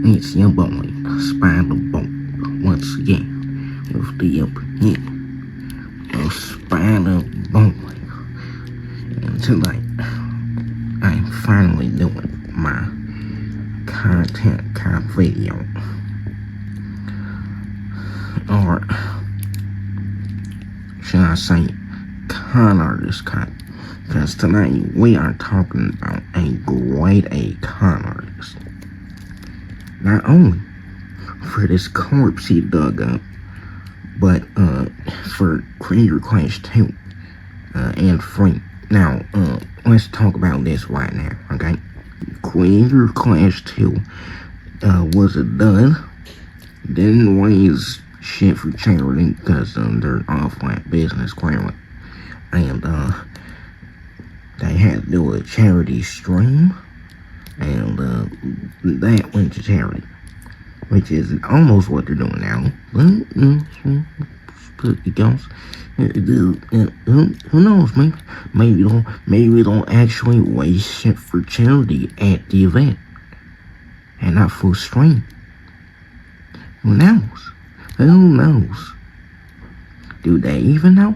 It's your boy, SpiderBOI, once again, with the opinion of SpiderBOI. And tonight, I'm finally doing my content cop video. Or, should I say, con artist cop. Because tonight, we are talking about a grade A con artist. Not only for this corpse he dug up, but for Creator Clash 2 and 3. Now, let's talk about this right now, okay? Creator Clash 2 was a dud. Didn't raise shit for charity because they're off like business, clearly. And they had to do a charity stream. And that went to charity, which is almost what they're doing now. But it goes. Who knows? Maybe they'll actually waste shit for charity at the event, and not full stream. Who knows? Who knows? Do they even know?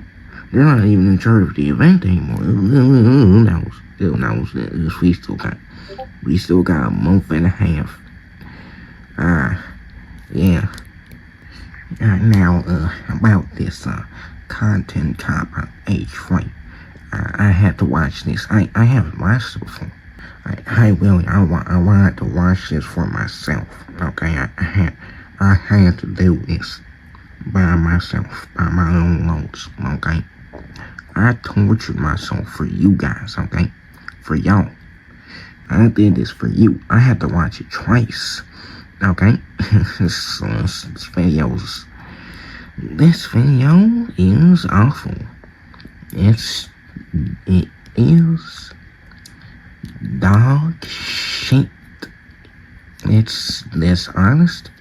They're not even in charge of the event anymore. Who knows? Who knows? We still got a month and a half. Yeah. Now, about this, content cop H3. I had to watch this. I haven't watched it before. I wanted to watch this for myself. Okay, I had to do this by myself, by my own loads. Okay, I tortured myself for you guys. Okay, for y'all. I did this for you. I had to watch it twice. Okay? This video is awful. It is dog shit. It's dishonest.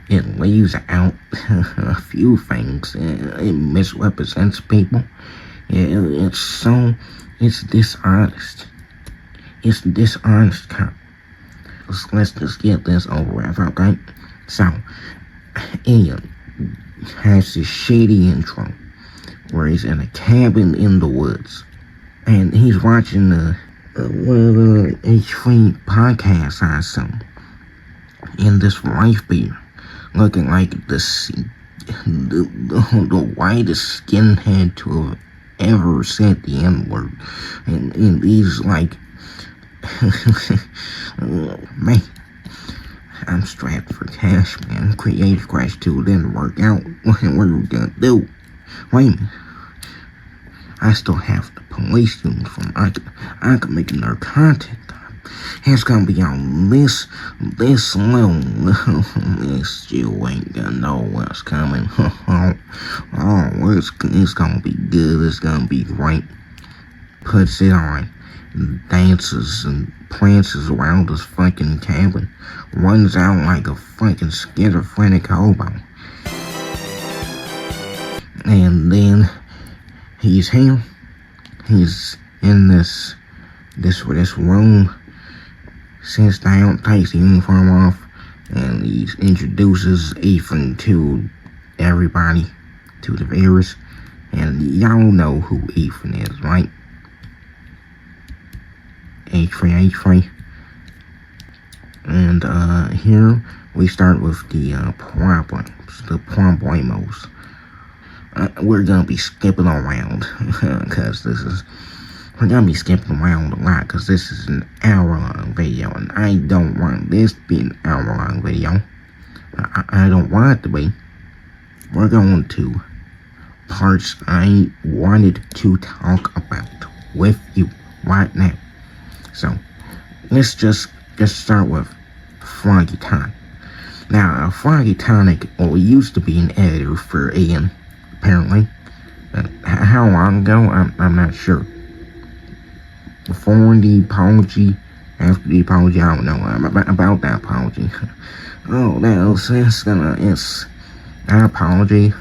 It leaves out a few things. It misrepresents people. It's dishonest. It's dishonest cop. Let's just get this over with, okay? So, Ian has this shady intro where he's in a cabin in the woods, and he's watching the H3 podcast I saw in this wife beater, looking like the whitest skinhead to have ever said the N-word, and he's like, man, I'm strapped for cash, man. Creator Clash 2 didn't work out. What are we gonna do? Wait a minute. I still have the police uniform. I can make another content. It's gonna be on this long list. You ain't gonna know what's coming. It's gonna be good. It's gonna be great. Puts it on. Dances and prances around this fucking cabin, runs out like a fucking schizophrenic hobo. And then he's here. He's in this room, sits down, takes the uniform off, and he introduces Ethan to everybody, to the viewers. And y'all know who Ethan is, right? H3. And here we start with the problemos. We're gonna be skipping around because we're gonna be skipping around a lot because this is an hour-long video, and I don't want this to be an hour-long video. I don't want it to be. We're going to parts I wanted to talk about with you right now. So, let's just start with Froggy Tonic. Now, Froggy Tonic used to be an editor for Ian, apparently. How long ago? I'm not sure. Before the apology, after the apology, I don't know about that apology. Oh, it's an apology.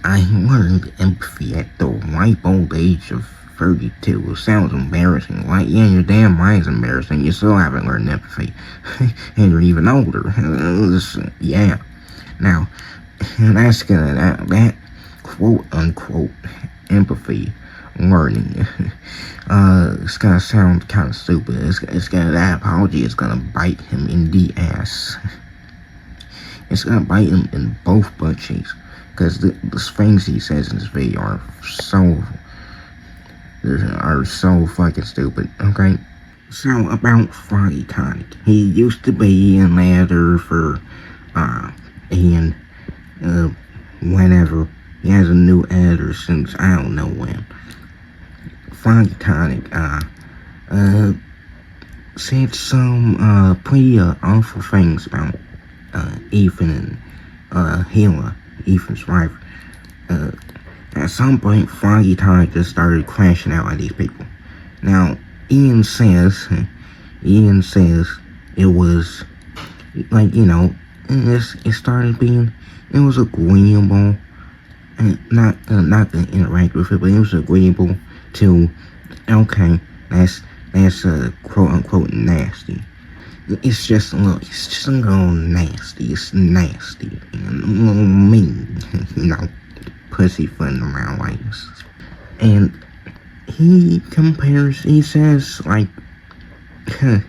I learned empathy at the ripe old age of Froggy too. It sounds embarrassing. Like, yeah, your damn mind's embarrassing. You still haven't learned empathy. And you're even older. Yeah. Now, that's that quote unquote empathy learning. It's gonna sound kind of stupid. That apology is gonna bite him in the ass. It's gonna bite him in both butt cheeks. Because the things he says in this video are so fucking stupid, okay? So, about Froggy Tonic. He used to be in the editor for, whenever. He has a new editor since I don't know when. Froggy Tonic, said some, pretty, awful things about, Ethan and, Hila, Ethan's wife. At some point, Froggy Tonic just started crashing out at these people. Now, Ian says it was, like, you know, it started being, it was agreeable, and not to interact with it, but it was agreeable to, okay, that's quote unquote nasty. It's just a little nasty. It's nasty and a little mean, you know, pussyfooting around like this. And he says, like, I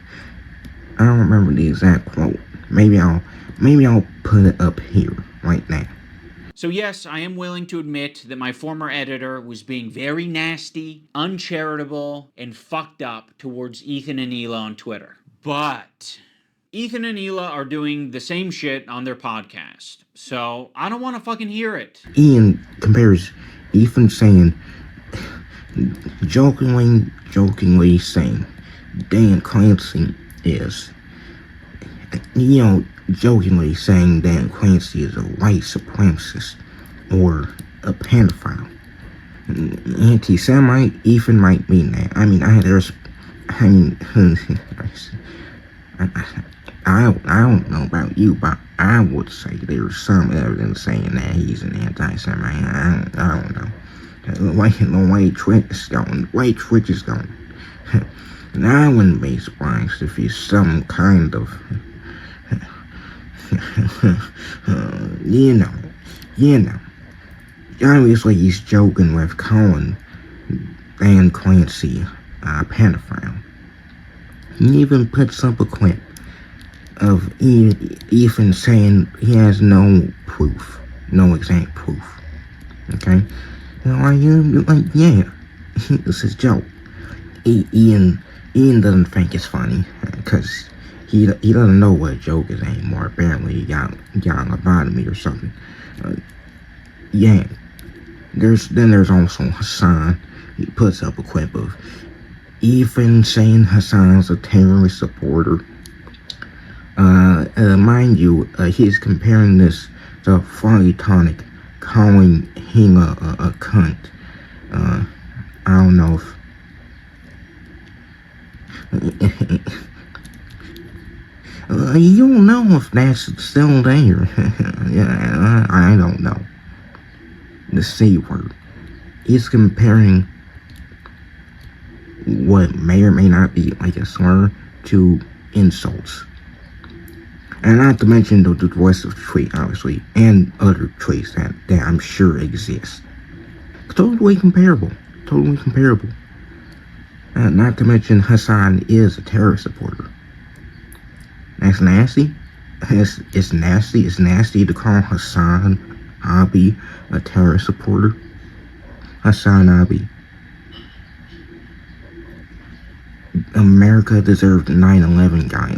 don't remember the exact quote. Maybe I'll put it up here right now. So yes, I am willing to admit that my former editor was being very nasty, uncharitable, and fucked up towards Ethan and IElllz on Twitter. But Ethan and IElllz are doing the same shit on their podcast. So I don't want to fucking hear it. Ian compares Ethan saying, jokingly saying, Dan Clancy is, you know, jokingly saying Dan Clancy is a white supremacist or a pedophile. Anti-Semite, Ethan might mean that. I mean, I don't know about you, but I would say there's some evidence saying that he's an anti-Semite. I don't know. The way Twitch is going. And I wouldn't be surprised if he's some kind of, you know. Obviously, he's joking with calling Dan Clancy a pedophile. He even puts up a clip of Ethan saying he has no proof, no exact proof. Okay? Like, yeah, this is a joke. Ian doesn't think it's funny, because he doesn't know what a joke is anymore. Apparently, he got lobotomy or something. Yeah. There's also Hasan. He puts up a clip of Ethan saying Hasan's a terrorist supporter. Mind you, he's comparing this to Froggy Tonic calling him a cunt. I don't know if you don't know if that's still there. Yeah, I don't know. The C word. He's comparing what may or may not be like a slur to insults. And not to mention the voice of the tweet, obviously, and other tweets that I'm sure exist. Totally comparable. Not to mention Hasan is a terrorist supporter. That's nasty. It's nasty. It's nasty to call Hasan Abi a terrorist supporter. Hasan Abi. America deserved a 9/11 guy.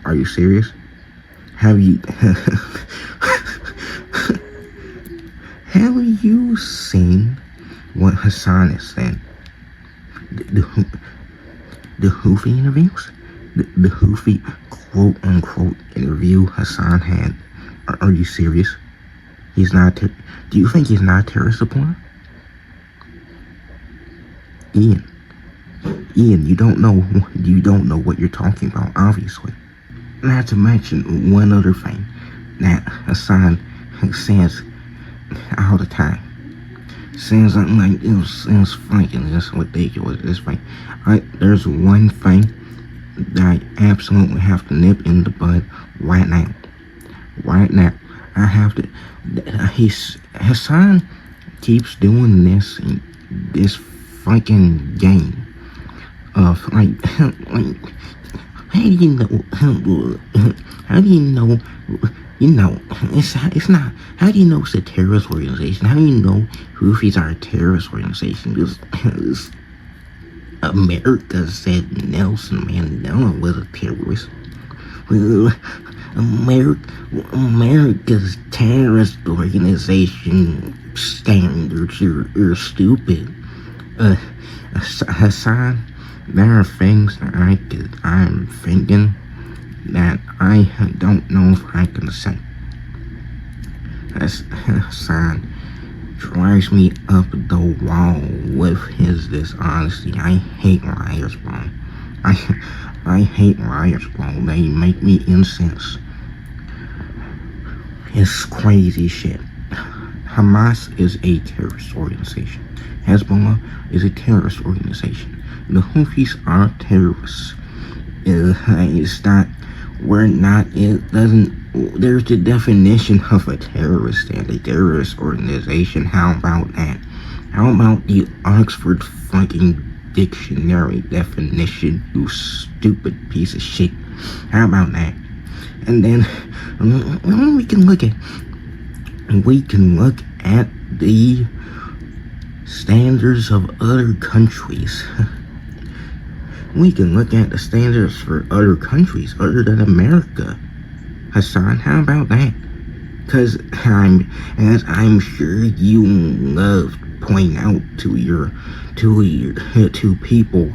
Are you serious? Have you seen what Hasan is saying? The Hoofy interviews? The Hoofy quote-unquote interview Hasan had? Are you serious? He's not, do you think he's not a terrorist supporter? Ian, you don't know what you're talking about, obviously. Not to mention one other thing that Hasan says all the time. Since I'm like, it's fucking just ridiculous. It's like, there's one thing that I absolutely have to nip in the bud right now. Right now. I have to. Hasan keeps doing this fucking game of like how do you know? How do you know? It's not. How do you know it's a terrorist organization? How do you know Houthis are a terrorist organization? Because America said Nelson Mandela was a terrorist. Well, America's terrorist organization standards are stupid. Hasan, there are things that I'm thinking that I don't know if I can say. Hasan drives me up the wall with his dishonesty. I hate liars, bro. I hate liars, bro. They make me incensed. It's crazy shit. Hamas is a terrorist organization. Hezbollah is a terrorist organization. The Houthis are terrorists. It's not. We're not. It doesn't. There's the definition of a terrorist and a terrorist organization. How about that? How about the Oxford fucking dictionary definition, you stupid piece of shit? How about that? And then we can look at the standards of other countries. We can look at the standards for other countries other than America. Hasan, how about that? Because I'm sure you love to point out to people,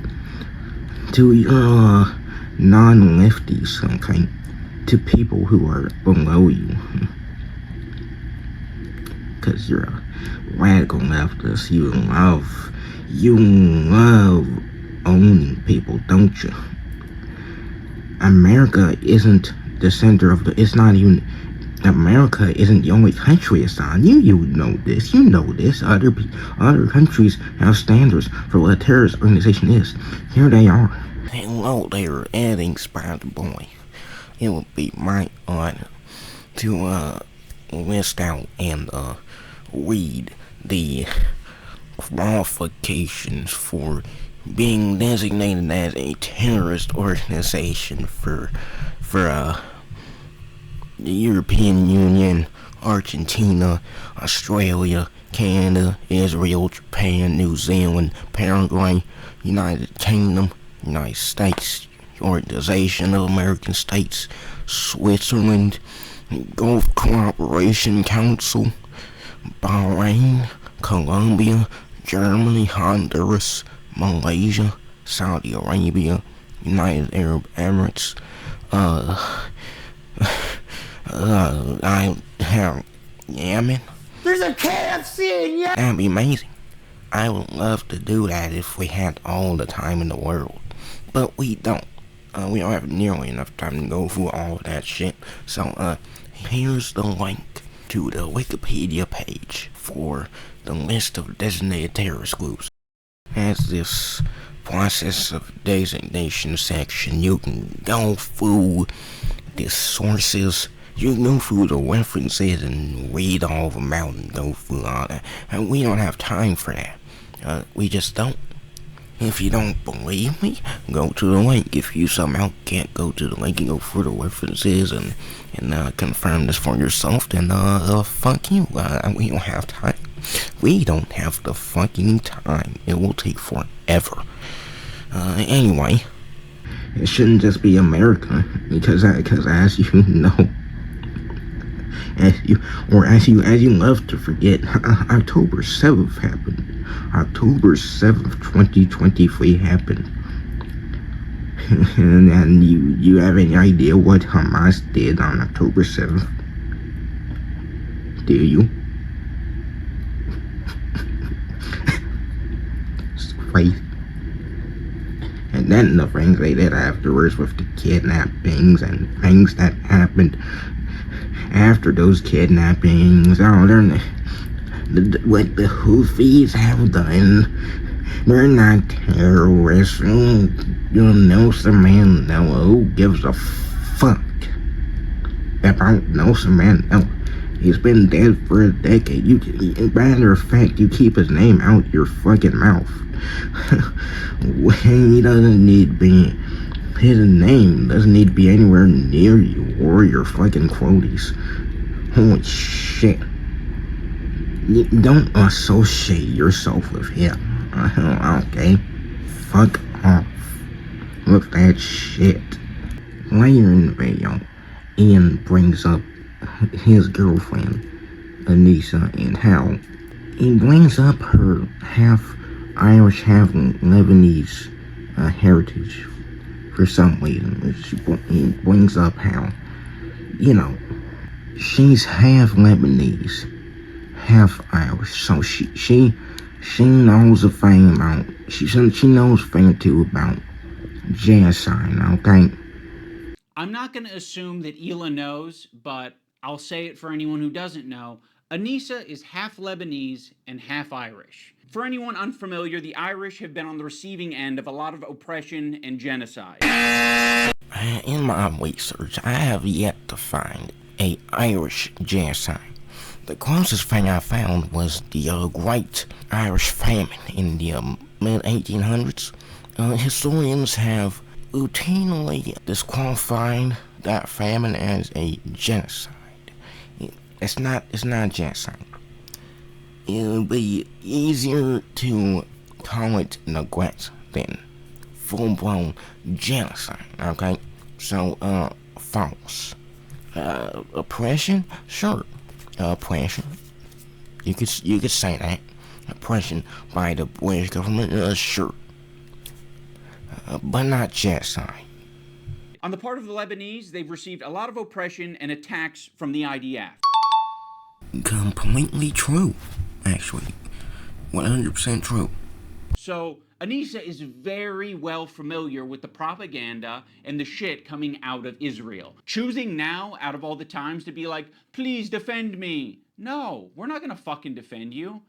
to your non-lefties, okay, to people who are below you, because you're a radical leftist. You love owning people, don't you? America isn't the center of the. It's not even. America isn't the only country it's on. You know this. You know this. Other countries have standards for what a terrorist organization is. Here they are. Hello there, adding SpiderBOI. It would be my honor to list out and read the qualifications for being designated as a terrorist organization for the European Union, Argentina, Australia, Canada, Israel, Japan, New Zealand, Paraguay, United Kingdom, United States, Organization of American States, Switzerland, Gulf Cooperation Council, Bahrain, Colombia, Germany, Honduras, Malaysia, Saudi Arabia, United Arab Emirates, I have Yemen. There's a KFC in Yemen. That'd be amazing. I would love to do that if we had all the time in the world, but we don't. We don't have nearly enough time to go through all of that shit. So, here's the link to the Wikipedia page for the list of designated terrorist groups. As this process of designation section, you can go through the sources, you can go through the references and read all of them out and go through all that. And we don't have time for that. We just don't. If you don't believe me, go to the link. If you somehow can't go to the link and go through the references and confirm this for yourself, then fuck you. We don't have time. We don't have the fucking time. It will take forever. Anyway, it shouldn't just be America, because as you know, as you love to forget, October 7th happened. October 7th, 2023 happened. And you have any idea what Hamas did on October 7th? Do you? It's crazy. And then the things they did afterwards with the kidnappings and things that happened after those kidnappings. what the Houthis have done. They're not terrorists. Nelson Mandela. Who gives a fuck about Nelson Mandela? He's been dead for a decade. Matter of fact, you keep his name out your fucking mouth. He doesn't need to be. His name doesn't need to be anywhere near you or your fucking quotes. Holy shit. You don't associate yourself with him. Okay? Fuck off. Look that shit. Later in the video, Ian brings up his girlfriend, Anissa, and how he brings up her half Irish, half Lebanese heritage for some reason. He brings up how, she's half Lebanese, half Irish, so she knows a thing about, she knows a thing or two about genocide, okay? I'm not going to assume that Hila knows, but I'll say it for anyone who doesn't know. Anissa is half Lebanese and half Irish. For anyone unfamiliar, the Irish have been on the receiving end of a lot of oppression and genocide. In my research, I have yet to find a Irish genocide. The closest thing I found was the Great Irish Famine in the mid-1800s. Historians have routinely disqualified that famine as a genocide. It's not a genocide. It would be easier to call it neglect than full-blown genocide, okay? So, false. Oppression? Sure. Oppression. You could say that. Oppression by the British government? Sure. But not genocide. On the part of the Lebanese, they've received a lot of oppression and attacks from the IDF. Completely true, actually. 100% true. So, Anissa is very well familiar with the propaganda and the shit coming out of Israel. Choosing now, out of all the times, to be like, please defend me. No, we're not gonna fucking defend you.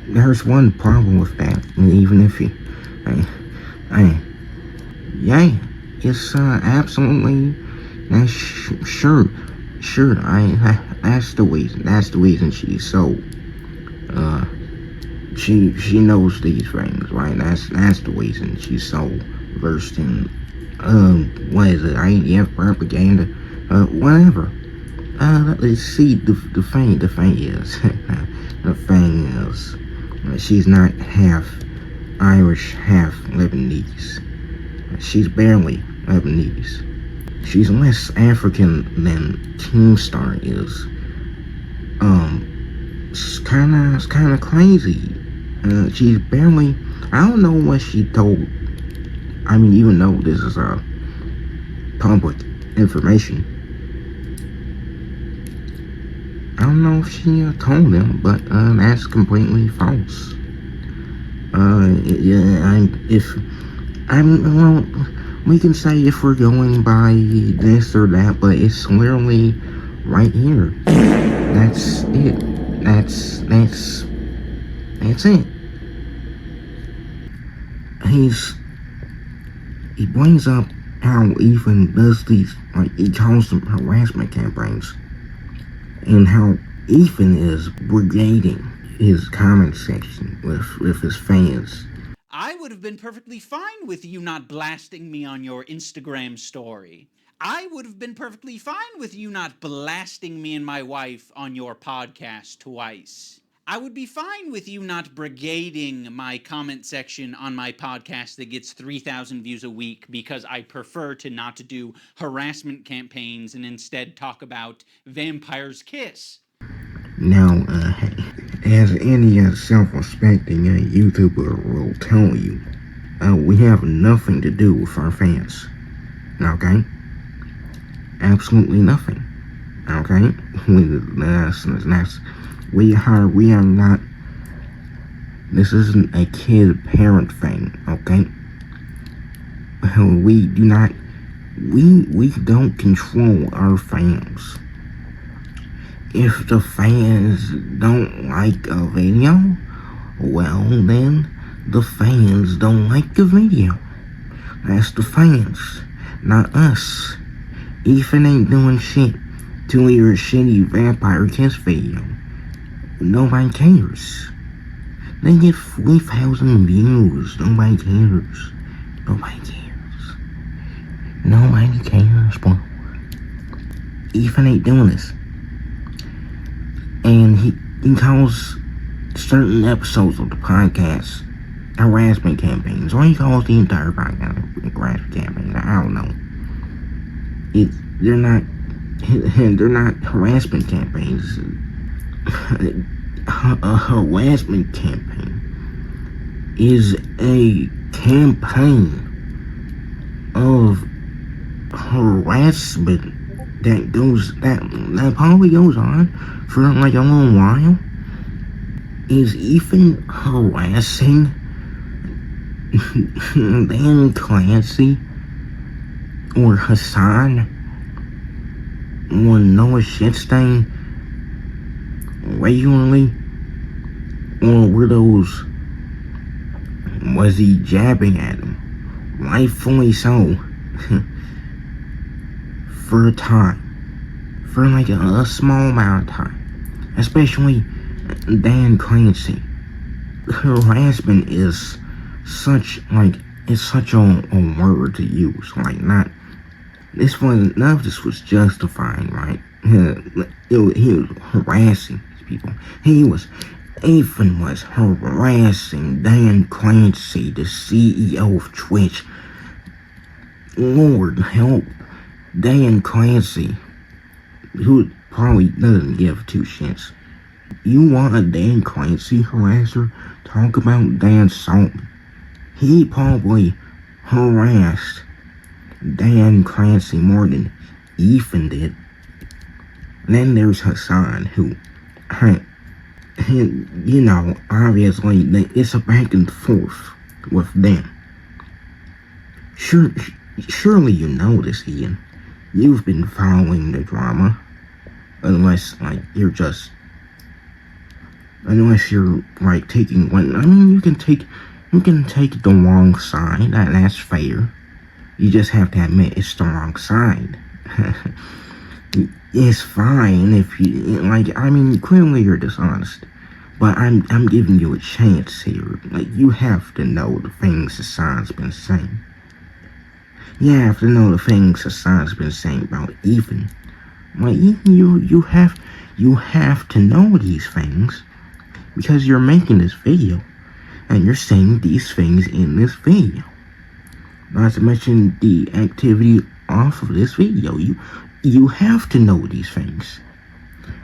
There's one problem with that. Even if you... yeah, it's absolutely, sure, that's the reason she's so, she knows these things, right? That's the reason she's so versed in, what is it, IDF propaganda, whatever. Let's see, the thing is, she's not half Irish, half Lebanese. She's barely Lebanese. She's less African than Keemstar is. It's kinda crazy. She's barely, I don't know what she told, even though this is public information. I don't know if she told them, but that's completely false. We can say if we're going by this or that, but it's literally right here. That's it. That's it. He brings up how Ethan does these, he calls them harassment campaigns, and how Ethan is brigading his comment section with his fans. I would have been perfectly fine with you not blasting me on your Instagram story. I would have been perfectly fine with you not blasting me and my wife on your podcast twice. I would be fine with you not brigading my comment section on my podcast that gets 3,000 views a week because I prefer to not do harassment campaigns and instead talk about Vampire's Kiss. Now, as any self-respecting YouTuber will tell you, we have nothing to do with our fans. Okay? Absolutely nothing. Okay? We are not, this isn't a kid-parent thing, okay? We don't control our fans. if the fans don't like a video, well then the fans don't like the video. That's the fans, not us. Ethan ain't doing shit to your shitty Vampire Kiss video. Nobody cares. They get 3,000 views. Nobody cares. Nobody cares. Nobody cares, bro. Ethan ain't doing this. And he calls certain episodes of the podcast harassment campaigns, or he calls the entire podcast harassment campaigns. I don't know. They're not harassment campaigns. A harassment campaign is a campaign of harassment that probably goes on for like a little while. Is Ethan harassing Dan Clancy or Hasan or Noah Shitstain regularly? Or was he jabbing at him? Rightfully so. For a time. For like a small amount of time. Especially Dan Clancy. Harassment is such a word to use. Like none of this was justifying, right? He was harassing people. Ethan was harassing Dan Clancy, the CEO of Twitch. Lord help Dan Clancy, who probably doesn't give two shits. You want a Dan Clancy harasser? Talk about Dan Saltman. He probably harassed Dan Clancy more than Ethan did. And then there's Hasan, who, obviously, it's a back and forth with them. Surely you know this, Ian. You've been following the drama. Unless you're taking one. I mean, you can take the wrong side. That's fair. You just have to admit it's the wrong side. It's fine if you clearly you're dishonest. But I'm giving you a chance here. You have to know the things Hasan's been saying. You have to know the things Hasan's been saying about Ethan. You have to know these things because you're making this video and you're saying these things in this video. Not to mention the activity off of this video. You have to know these things.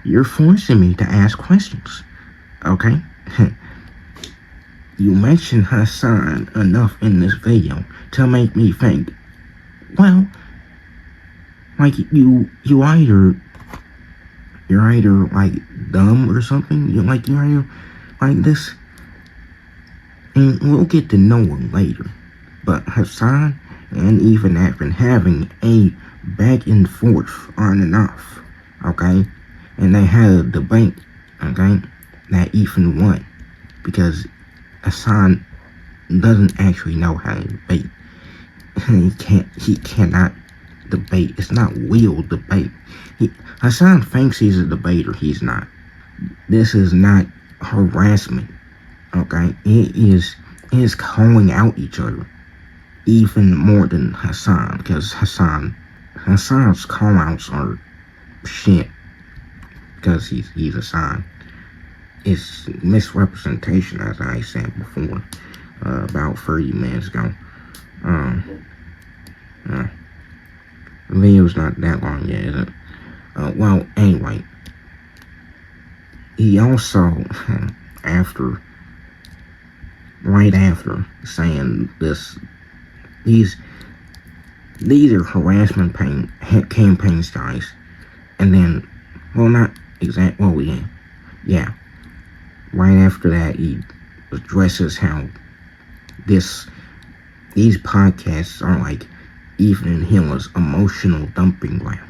You're forcing me to ask questions. Okay? You mentioned Hasan enough in this video to make me think, well, you're either dumb or something. You're either like this. And we'll get to know him later. But Hasan and Ethan have been having a back and forth on and off. Okay? And they had a debate. Okay? That Ethan won. Because Hasan doesn't actually know how to debate. He cannot debate. It's not real debate. Hasan thinks he's a debater. He's not. This is not harassment. Okay? It is calling out each other. Even more than Hasan. Because Hasan's call-outs are shit. Because he's Hasan. It's misrepresentation, as I said before. About 30 minutes ago. The video's not that long yet, is it? Well, anyway. He also, right after saying this, these are harassment campaigns, guys. And then, well, not exact, well, yeah. Right after that, he addresses how these podcasts are like Ethan and IElllz's emotional dumping ground.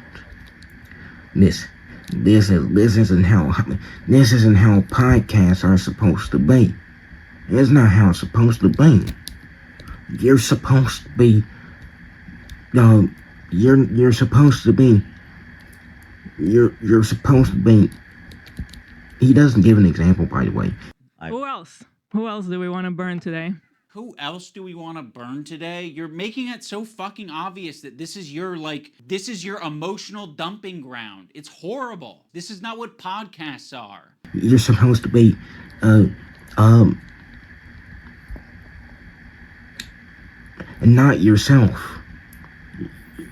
This This isn't how podcasts are supposed to be. It's not how it's supposed to be. You're supposed to be. You're supposed to be. You're supposed to be. He doesn't give an example, by the way. Who else? Who else do we want to burn today? Who else do we want to burn today? You're making it so fucking obvious that this is your emotional dumping ground. It's horrible. This is not what podcasts are. You're supposed to be, not yourself.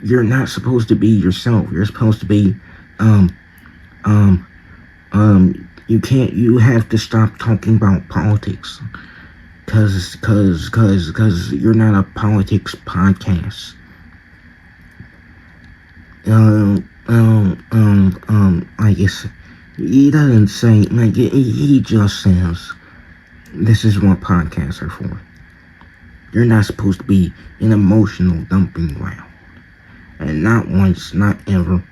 You're not supposed to be yourself. You're supposed to be, you have to stop talking about politics. Cause you're not a politics podcast. I guess he doesn't say, like, he just says, this is what podcasts are for. You're not supposed to be an emotional dumping ground. And not once, not ever.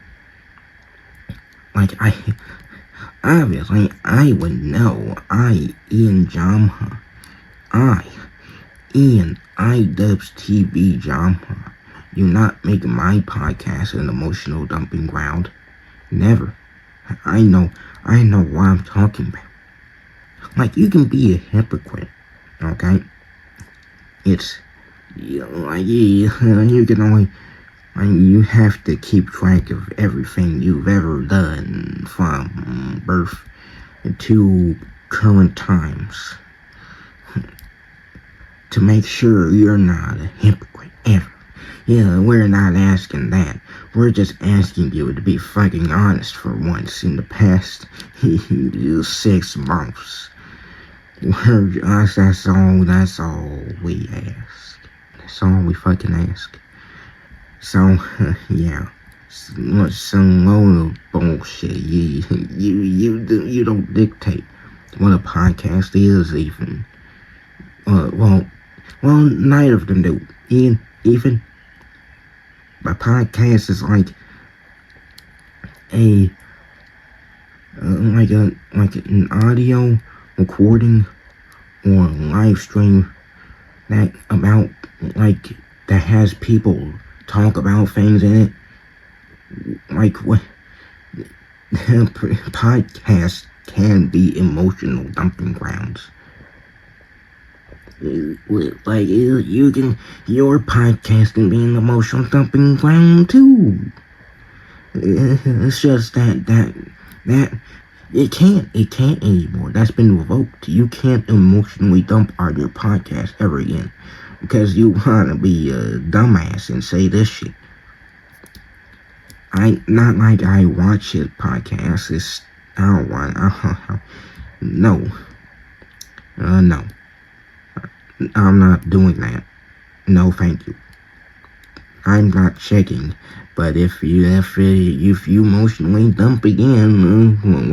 Like, obviously, I would know. IElllz, IDubbbz TV genre. Do not make my podcast an emotional dumping ground. Never. I know what I'm talking about. Like, you can be a hypocrite, okay? It's, you can only, you have to keep track of everything you've ever done from birth to current times to make sure you're not a hypocrite ever. Yeah, we're not asking that. We're just asking you to be fucking honest for once in the past 6 months. That's all we ask. That's all we fucking ask. So, yeah. Some load of bullshit. You don't dictate what a podcast is, even. Well, neither of them do. Even. A podcast is like an audio recording or a live stream that has people talk about things in it. Like, what podcasts can be emotional dumping grounds. Like, your podcast can be an emotional dumping ground too. It's just that it can't anymore. That's been revoked. You can't emotionally dump on your podcast ever again because you wanna be a dumbass and say this shit. Not like I watch his podcast. I don't want. No. No. I'm not doing that. No, thank you. I'm not checking. But if you emotionally dump again,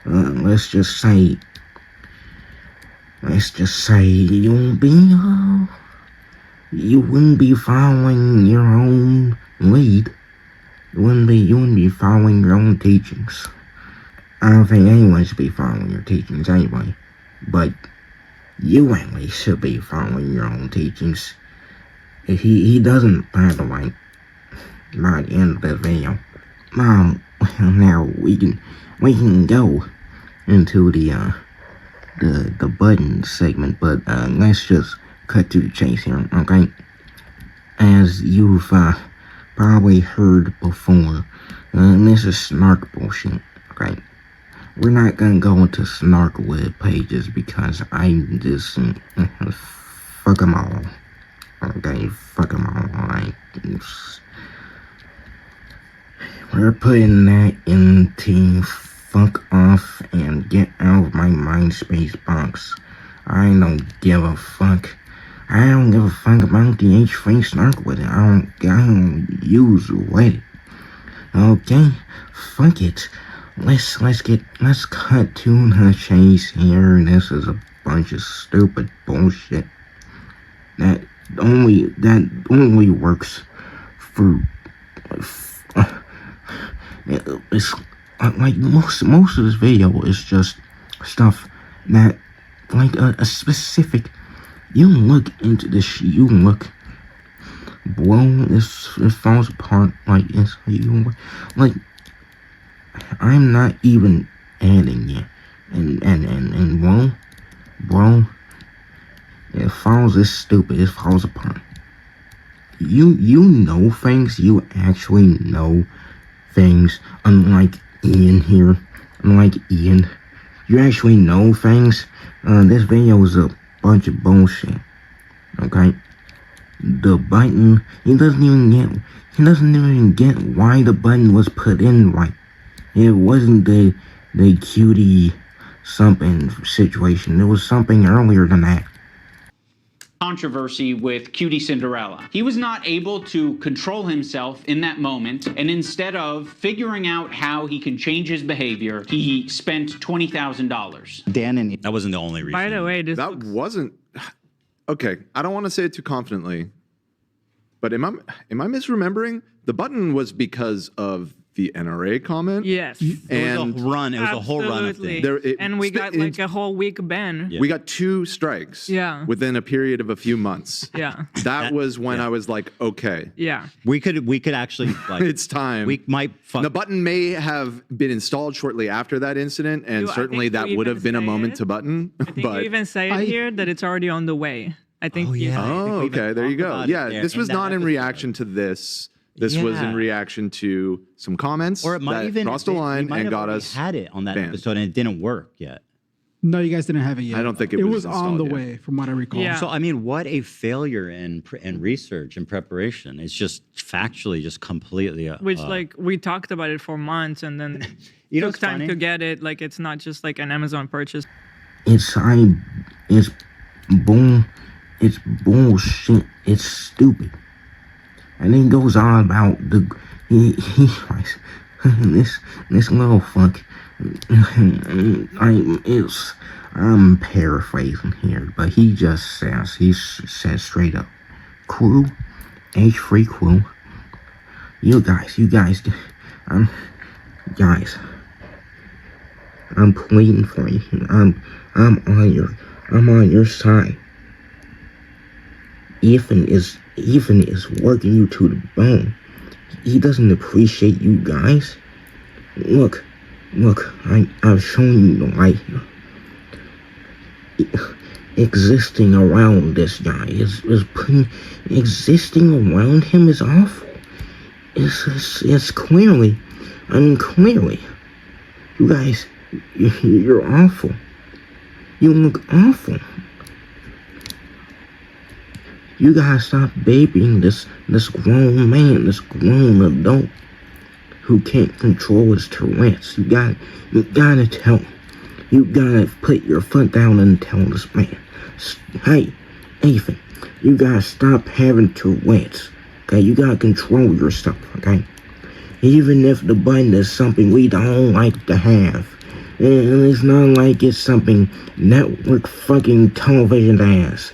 let's just say you wouldn't be following your own lead. You wouldn't be following your own teachings. I don't think anyone should be following your teachings anyway. But you at least should be following your own teachings. He doesn't, by the way. By the end of the video. Now we can go into the button segment, but let's just cut to the chase here, okay? As you've probably heard before, this is snark bullshit, okay? We're not gonna go into snark web pages because I just fuck them all. Okay, fuck them all. Alright, we're putting that into fuck off and get out of my MySpace box. I don't give a fuck. I don't give a fuck about the H3 snark with it. I don't use Reddit. Okay, fuck it. Let's cut to the chase here. This is a bunch of stupid bullshit that only works for It's like most of this video is just stuff that like a specific. You look into this. You look, bro. It falls apart. Like it's like I'm not even adding it, and bro. It falls. It's stupid. It falls apart. You know things. You actually know things. Unlike Ian here. Unlike Ian. You actually know things. This video is a bunch of bullshit. Okay? The button, he doesn't even get why the button was put in right. It wasn't the cutie something situation. It was something earlier than that. Controversy with Cutie Cinderella. He was not able to control himself in that moment, and instead of figuring out how he can change his behavior, he spent $20,000. Dan and that wasn't the only reason. By the way, that wasn't okay. I don't want to say it too confidently, but am I misremembering? The button was because of the NRA comment. Yes. It was a run. It was a whole run of things. And we got like a whole week ban. We got 2 strikes. Yeah. Within a period of a few months. Yeah. That was when I was like, okay. Yeah. We could actually like it's time. We might The button may have been installed shortly after that incident, and certainly that would have been a moment to button. I think you even say it here that it's already on the way. I think. Oh yeah. Oh, okay. There you go. Yeah. This was not in reaction to this. This was in reaction to some comments or it might that even crossed the line and got us had it on that banned. episode and it didn't work yet. No, you guys didn't have it yet. I don't think it was on the yet. way, from what I recall. Yeah. So I mean, what a failure in research and preparation. It's just factually just completely. Which like we talked about it for months and then you know, took time funny? to get it. Like it's not just like an Amazon purchase. It's bullshit. It's stupid. And then goes on about this little fuck. I'm paraphrasing here, but he says straight up, crew, H3 crew. You guys, I'm pleading for you. I'm on your side. Ethan is working you to the bone. He doesn't appreciate you guys. Look, I've shown you the light here. Existing around this guy existing around him is awful. It's clearly, you guys, you're awful. You look awful. You gotta stop babying this grown man, this grown adult who can't control his Tourette's. You gotta tell him. You gotta put your foot down and tell this man, hey, Ethan, you gotta stop having Tourette's. Okay, you gotta control yourself. Okay, even if the button is something we don't like to have, and it's not like it's something network fucking television has.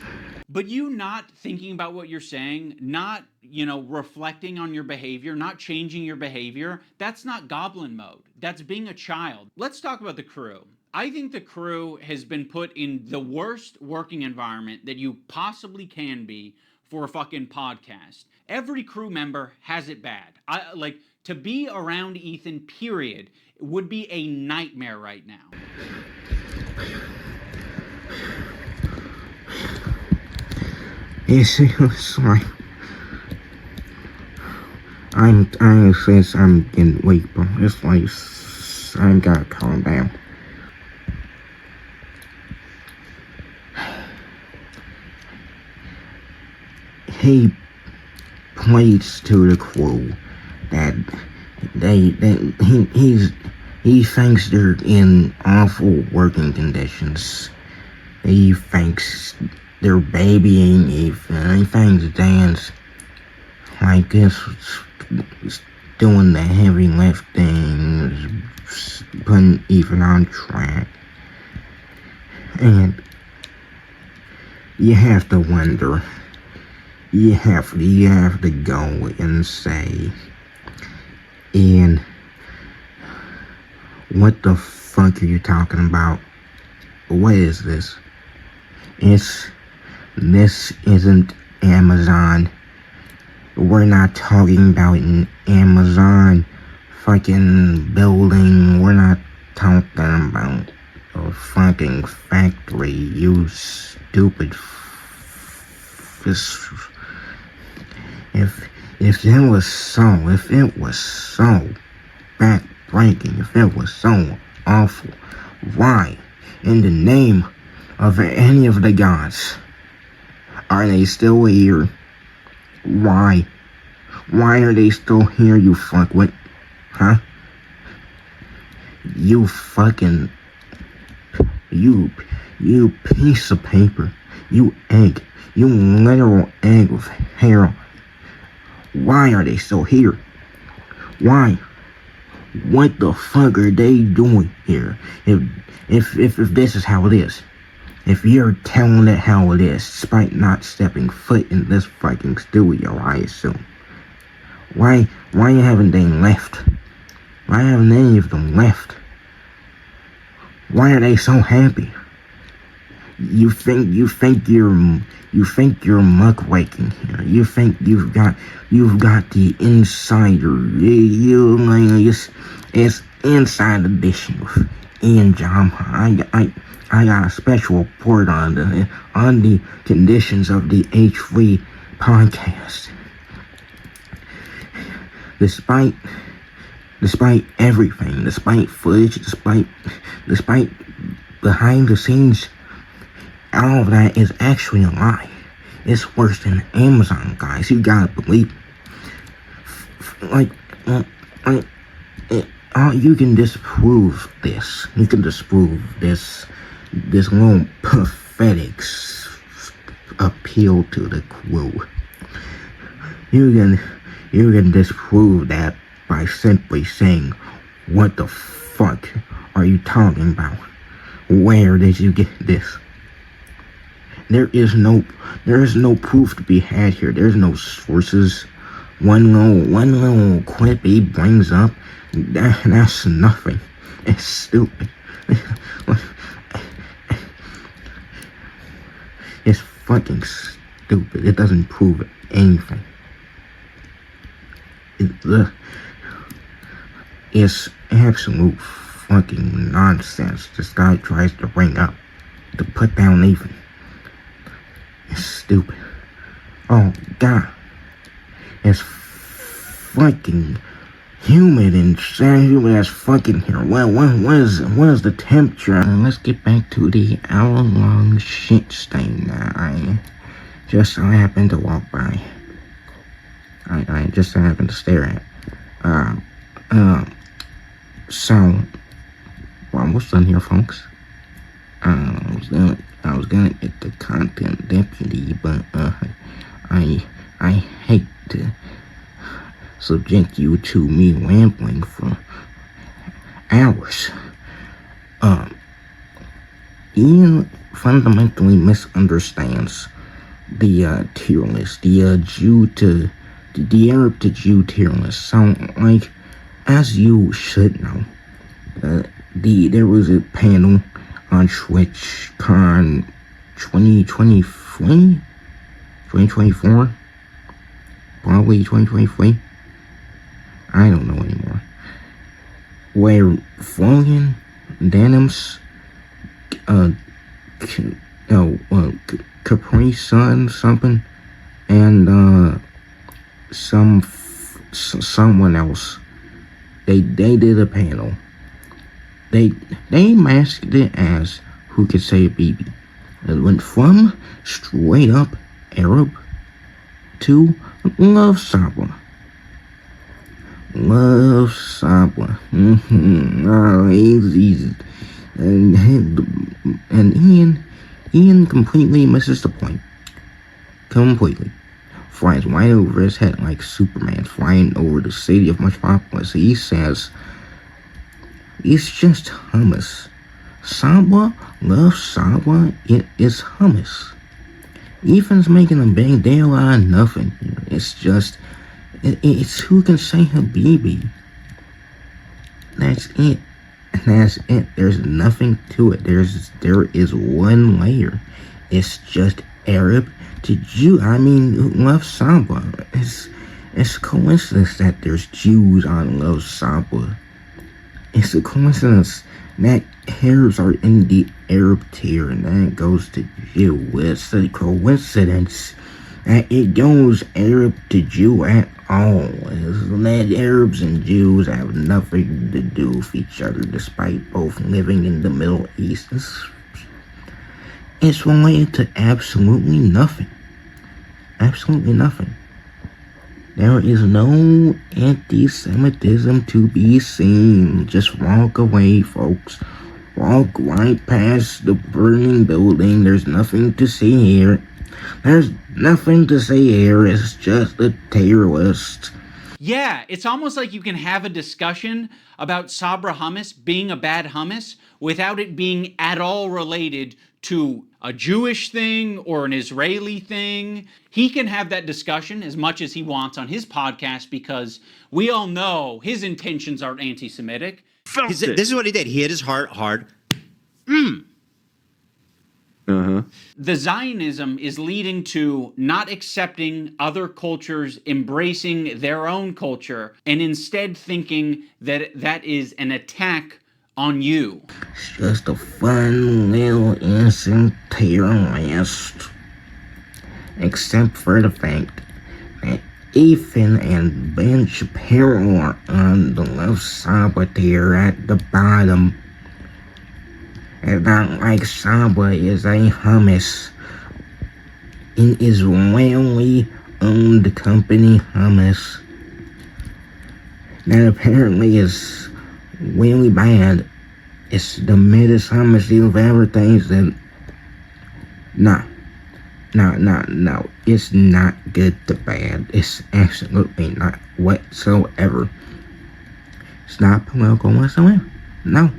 But you not thinking about what you're saying, not, reflecting on your behavior, not changing your behavior, that's not goblin mode. That's being a child. Let's talk about the crew. I think the crew has been put in the worst working environment that you possibly can be for a fucking podcast. Every crew member has it bad. To be around Ethan, period, would be a nightmare right now. It's like I'm getting weak, bro. It's like I gotta calm down. He plays to the crew that he thinks they're in awful working conditions. He thinks they're babying Ethan. He thinks Dan's like this, doing the heavy lifting, putting Ethan on track. And you have to wonder, you have to go and say, and What the fuck are you talking about? What is this? This isn't Amazon. We're not talking about an Amazon fucking building. We're not talking about a fucking factory, you stupid if it was so backbreaking, if it was so awful, why, in the name of any of the gods, are they still here? Why are they still here, you fuckwit? Huh? You fucking... You piece of paper. You egg. You literal egg of hair. Why are they still here? Why? What the fuck are they doing here? If this is how it is. If you're telling it how it is, despite not stepping foot in this fucking studio, I assume. Why haven't they left? Why haven't any of them left? Why are they so happy? You think you're muckraking here. You think you've got the insider. It's inside edition with Ian Jam. I got a special report on the conditions of the H3 podcast. Despite everything, despite footage, despite behind the scenes, all of that is actually a lie. It's worse than Amazon, guys. You gotta believe. You can disprove this. You can disprove this little pathetic appeal to the crew. You can disprove that by simply saying, what the fuck are you talking about? Where did you get this? There is no proof to be had here. There's no sources. One little clip he brings up, that's nothing. It's stupid. It's fucking stupid. It doesn't prove anything. It's absolute fucking nonsense this guy tries to bring up, to put down even. It's stupid. Oh god. It's fucking humid and humid as fucking here. What is the temperature? Let's get back to the hour-long shit stain that I just so happened to walk by. I just so happened to stare at. So, we're almost done here, folks. I was gonna get the content deputy, but I hate to subject you to me rambling for hours. Ian fundamentally misunderstands the tier list, the Arab to Jew tier list. So, like, as you should know, there was a panel on TwitchCon 2023, 2024, probably 2023. I don't know anymore. Where Florian, Denims, Capri Sun something, and someone else. They did a panel. They masked it as who could say a BB. It went from straight up Arab to Love Sabla. Love Sabla. Easy. And Ian completely misses the point. Completely. Flies right over his head like Superman flying over the city of Metropolis. He says, it's just hummus. Sabla, Love Sabla, it is hummus. Ethan's making a big deal out of nothing here. It's just, it's who can say Habibi. That's it. And that's it. There's nothing to it. There is one layer. It's just Arab to Jew. I mean, Love Saba. It's a coincidence that there's Jews on Love Saba. It's a coincidence that Arabs are in the Arab tier and that goes to Jew. It's a coincidence that it goes Arab to Jew at all. It's that Arabs and Jews have nothing to do with each other despite both living in the Middle East. It's related to absolutely nothing. Absolutely nothing. There is no anti-Semitism to be seen. Just walk away, folks. Walk right past the burning building. There's nothing to see here. There's nothing to see here. It's just a terrorist. Yeah, it's almost like you can have a discussion about Sabra hummus being a bad hummus without it being at all related to a Jewish thing or an Israeli thing. He can have that discussion as much as he wants on his podcast because we all know his intentions aren't anti-Semitic. This is what he did. He hit his heart hard. The Zionism is leading to not accepting other cultures, embracing their own culture, and instead thinking that that is an attack on you. It's just a fun little innocent terrorist. Except for the fact that Ethan and Ben Shapiro are on the Love Saba tier at the bottom. It's not like Saba is a hummus. An Israeli-owned company hummus that apparently is really bad. It's the middest hummus you've ever tasted. No. It's not good to bad. It's absolutely not whatsoever. It's not political whatsoever. No.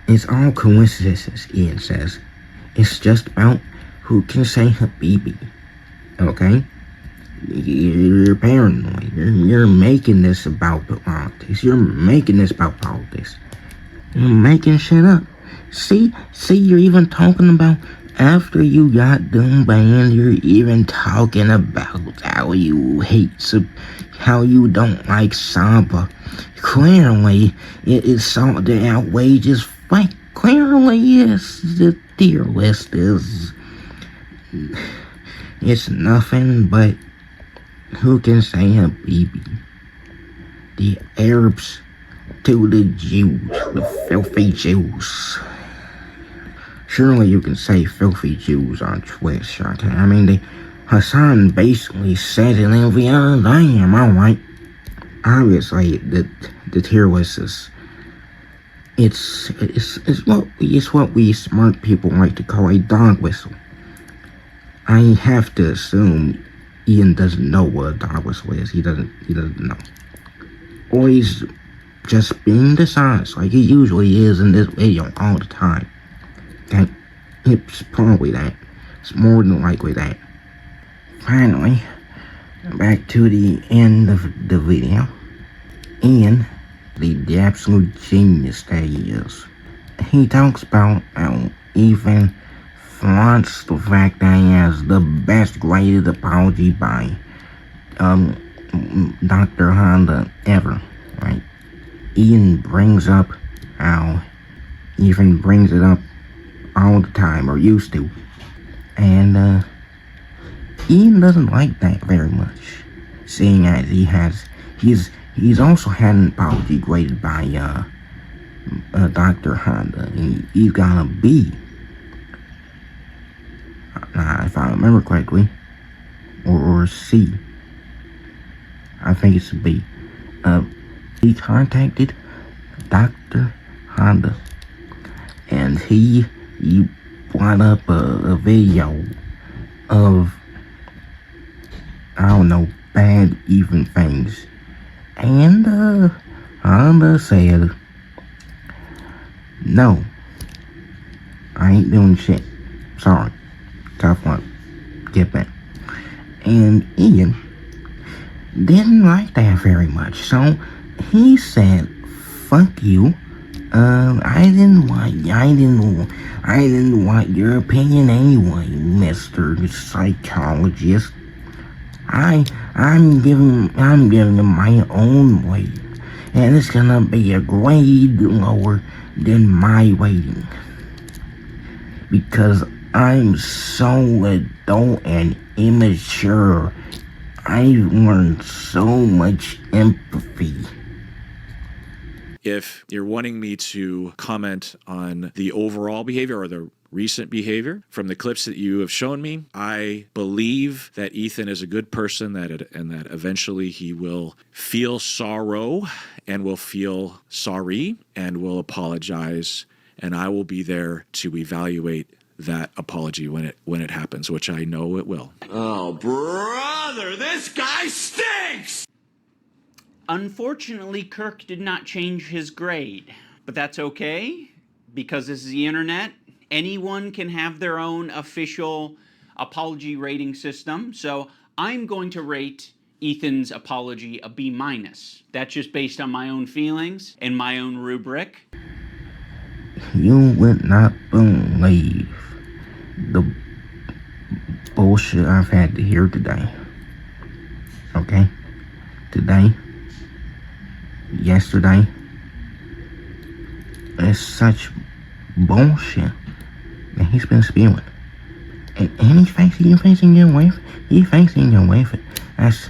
It's all coincidences, Ian says. It's just about who can say Habibi. Okay? You're paranoid. You're making this about politics. You're making this about politics. You're making shit up. See, you're even talking about, after you got done banned, you're even talking about how you hate, how you don't like Saba. Clearly, it is something that outrageous fact. Clearly, yes, the tier list is, it's nothing but who can say Habibi? The Arabs to the Jews, the filthy Jews. Surely you can say filthy Jews on Twitch, okay? I mean, Hasan basically said it every other day, am I right? Obviously, the tier list is, it's what we smart people like to call a dog whistle. I have to assume Ian doesn't know what a dog whistle is. He doesn't know. Or he's just being dishonest like he usually is in this video all the time. Okay? It's probably that. It's more than likely that. Finally, back to the end of the video. Ian, the absolute genius that he is, he talks about how Ethan flaunts the fact that he has the best graded apology by Dr. Honda ever, right? Ian brings up how Ethan brings it up all the time, or used to, and Ian doesn't like that very much, seeing as he's also had an apology graded by Dr. Honda, and he's got a B. If I remember correctly, or C. I think it's a B. He contacted Dr. Honda, and he brought up a video of, I don't know, bad even things. And Honda said, no, I ain't doing shit. Sorry. Tough luck. Get back. And Ian didn't like that very much, so he said, fuck you, I didn't want your opinion anyway, Mr. Psychologist. I'm giving them my own weighting, and it's gonna be a grade lower than my weighting. Because I'm so adult and immature. I've learned so much empathy. If you're wanting me to comment on the overall behavior or the recent behavior from the clips that you have shown me, I believe that Ethan is a good person, and that eventually he will feel sorrow and will feel sorry and will apologize, and I will be there to evaluate that apology when it happens, which I know it will. Oh, brother, this guy stinks! Unfortunately, Kirk did not change his grade, but that's okay, because this is the internet. Anyone can have their own official apology rating system, so I'm going to rate Ethan's apology a B-. That's just based on my own feelings and my own rubric. You would not believe the bullshit I've had to hear today. Okay? Today. Yesterday. It's such bullshit that he's been spewing. And he's facing your way. He's facing your way. That's...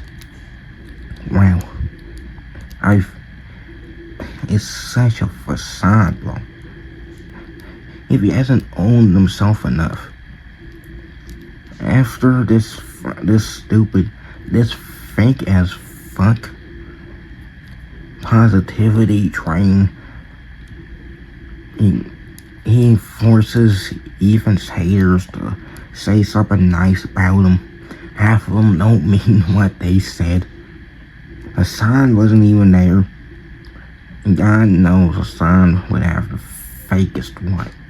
Wow. It's such a facade, bro. If he hasn't owned himself enough, after this fake as fuck positivity train, he forces Ethan's haters to say something nice about him. Half of them don't mean what they said. Hasan wasn't even there. And God knows Hasan would have the fakest,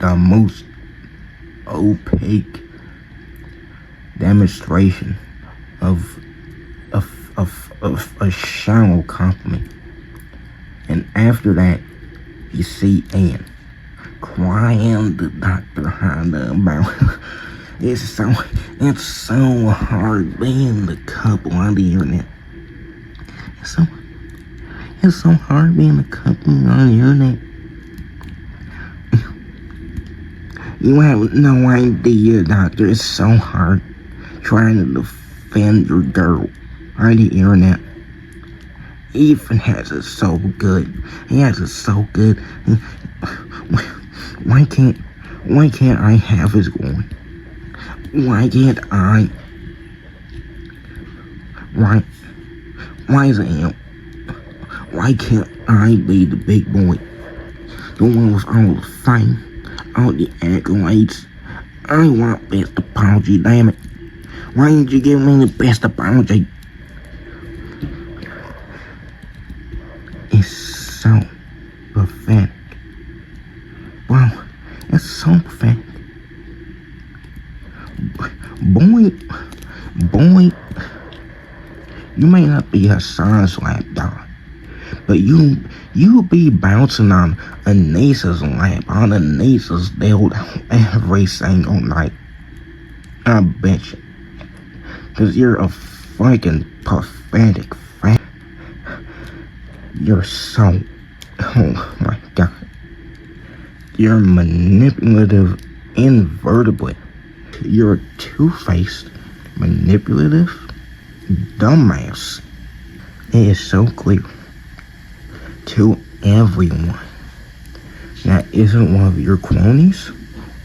the most opaque demonstration of a shallow compliment. And after that, you see Ann crying to Dr. Honda about it's so hard being the couple on the internet. It's so hard being a couple on the internet. You have no idea, Doctor. It's so hard trying to defend your girl on the internet. Ethan has it so good. He has it so good. Why can't I have his glory? Why can't I? Why is it him? Why can't I be the big boy? The one with all the fame, all the accolades. I want best apology, damn it. Why didn't you give me the best apology? It's so pathetic. Wow, it's so pathetic. Boy, you may not be Hasan's lapdog, but you be bouncing on Anissa's lap, on Anissa's dildo every single night. I bet you. Cause you're a fucking pathetic fat. You're so, oh my god. You're manipulative invertebrate. You're a two-faced, manipulative dumbass. It is so clear to everyone that isn't one of your cronies,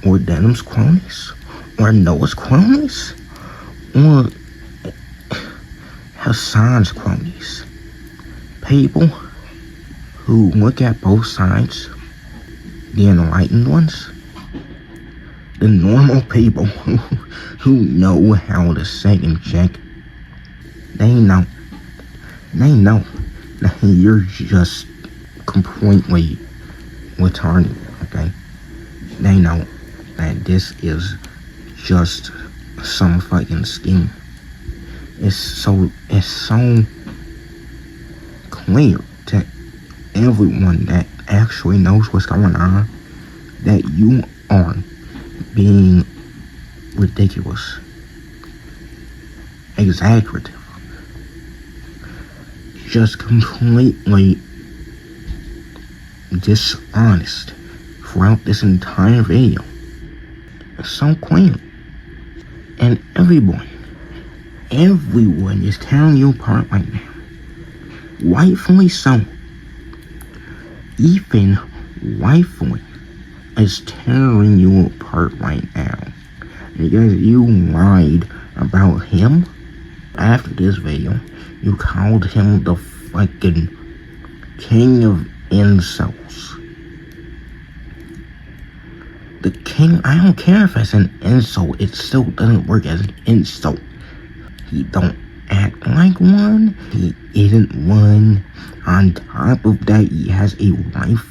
or Denim's cronies, or Noah's cronies, or Hasan's cronies. People who look at both sides, the enlightened ones, the normal people who know how to second check, they know that you're just completely retarded, okay? They know that this is just some fucking scheme. It's so clear to everyone that actually knows what's going on, that you are being ridiculous, exaggerative, just completely dishonest throughout this entire video. So clearly. And everyone is tearing you apart right now. Rightfully so. Ethan rightfully is tearing you apart right now. Because you lied about him. After this video, you called him the fucking king of insults. The king, I don't care if it's an insult, it still doesn't work as an insult. He don't act like one, he isn't one. On top of that, he has a wife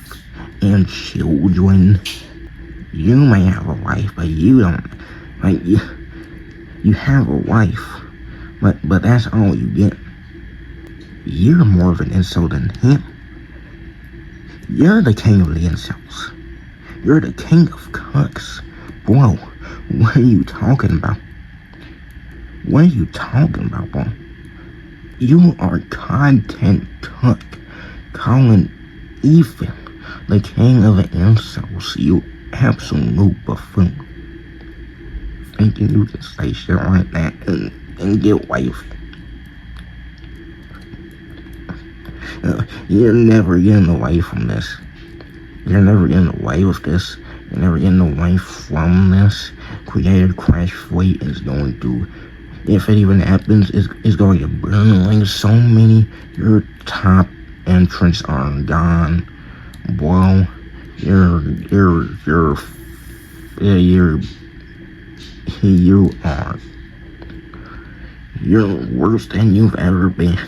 and children. You may have a wife, but you don't. Like, you have a wife, but that's all you get. You're more of an insult than him. You're the king of the insults. You're the king of cucks. Bro, what are you talking about? What are you talking about, bro? You are content cuck, calling Ethan the king of the insults, you absolute buffoon. Thinking you can say shit like that and get away with it. You're never getting away from this. You're never getting away with this. You're never getting away from this. Creator Crash Fleet is going to, if it even happens, is going to burn like so many. Your top entrants are gone. Bro, you are. You're worse than you've ever been.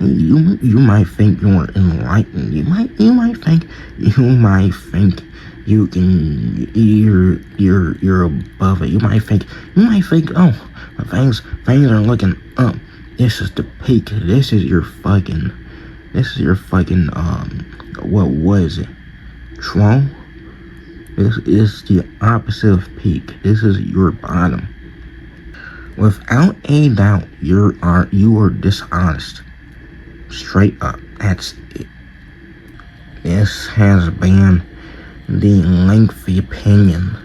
You might think you're enlightened. You might think you can. You're above it. You might think. Oh, things are looking up. This is the peak. This is your fucking. What was it? Troll. This is the opposite of peak. This is your bottom. Without a doubt, you are dishonest. Straight up, that's it. This has been the lengthy opinion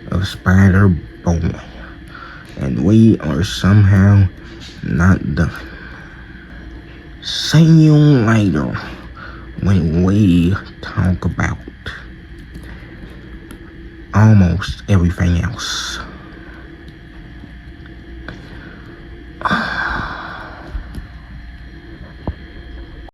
of SpiderBOI, and we are somehow not done. See you later when we talk about almost everything else.